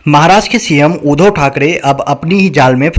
महाराष्ट्र के सीएम उद्धव ठाकरे अब अपनी ही जाल में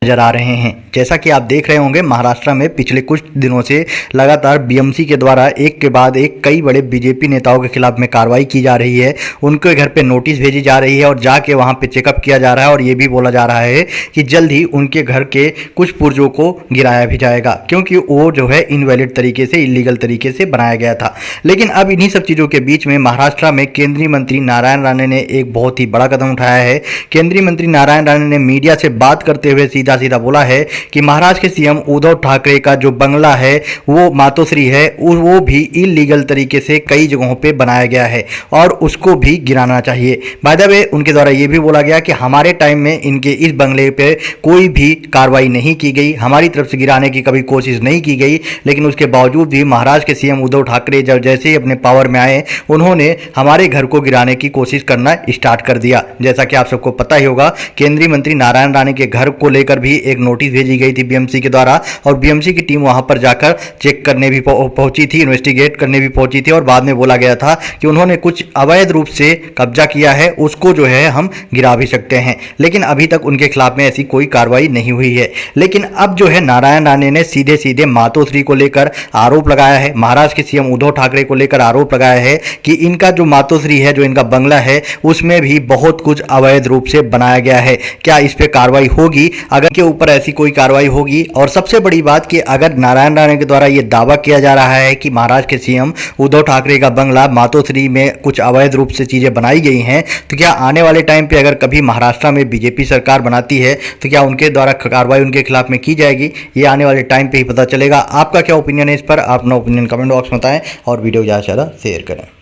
नजर आ रहे हैं। जैसा कि आप देख रहे होंगे, महाराष्ट्र में पिछले कुछ दिनों से लगातार बीएमसी के द्वारा एक के बाद एक कई बड़े बीजेपी नेताओं के खिलाफ में कार्रवाई की जा रही है। उनके घर पे नोटिस भेजी जा रही है और जाके वहां पे चेकअप किया जा रहा है और ये भी बोला जा रहा है कि जल्द ही उनके घर के कुछ पुर्जों को गिराया भी जाएगा, क्योंकि वो जो है इनवैलिड तरीके से, इलीगल तरीके से बनाया गया था। लेकिन अब इन्हीं सब चीज़ों के बीच में महाराष्ट्र में केंद्रीय मंत्री नारायण राणे ने एक बहुत ही बड़ा कदम उठाया है। केंद्रीय मंत्री नारायण राणे ने मीडिया से बात करते हुए सीधा बोला है कि महाराष्ट्र के सीएम उद्धव ठाकरे का जो बंगला है, वो मातोश्री है, वो भी इलीगल तरीके से कई जगहों पे बनाया गया है और उसको भी गिराना चाहिए। बाय द वे, उनके द्वारा ये भी बोला गया कि हमारे टाइम में इनके इस बंगले पे कोई भी कार्रवाई नहीं की गई, हमारी तरफ से गिराने की कभी कोशिश नहीं की गई। लेकिन उसके बावजूद भी महाराष्ट्र के सीएम उद्धव ठाकरे जब जैसे ही अपने पावर में आए, उन्होंने हमारे घर को गिराने की कोशिश करना स्टार्ट कर दिया। जैसा कि आप सबको पता ही होगा, केंद्रीय मंत्री नारायण राणे के घर को लेकर भी एक नोटिस भेजी गई थी बीएमसी के द्वारा और बीएमसी की टीम वहां पर जाकर चेक करने भी पहुंची थी, इन्वेस्टिगेट करने भी पहुंची थी और बाद में बोला गया था कि उन्होंने कुछ अवैध रूप से कब्जा किया है, उसको जो है हम गिरा भी सकते हैं। लेकिन अभी तक उनके खिलाफ में ऐसी कोई कार्रवाई नहीं हुई है। लेकिन अब जो है नारायण राणे ने सीधे सीधे मातोश्री को लेकर आरोप लगाया है, महाराष्ट्र के सीएम उद्धव ठाकरे को लेकर आरोप लगाया है कि इनका जो मातोश्री है, जो इनका बंगला है, उसमें भी बहुत कुछ अवैध रूप से बनाया गया है। क्या इस पर कार्रवाई होगी? अगर के ऊपर ऐसी कोई कार्रवाई होगी। और सबसे बड़ी बात कि अगर नारायण राणे के द्वारा यह दावा किया जा रहा है कि महाराष्ट्र के सीएम उद्धव ठाकरे का बंगला मातोश्री में कुछ अवैध रूप से चीजें बनाई गई हैं, तो क्या आने वाले टाइम पे अगर कभी महाराष्ट्र में बीजेपी सरकार बनाती है तो क्या उनके द्वारा कार्रवाई उनके खिलाफ में की जाएगी? ये आने वाले टाइम पे ही पता चलेगा। आपका क्या ओपिनियन है इस पर? आप अपना ओपिनियन कमेंट बॉक्स में बताएं और वीडियो ज़्यादा से ज़्यादा शेयर करें।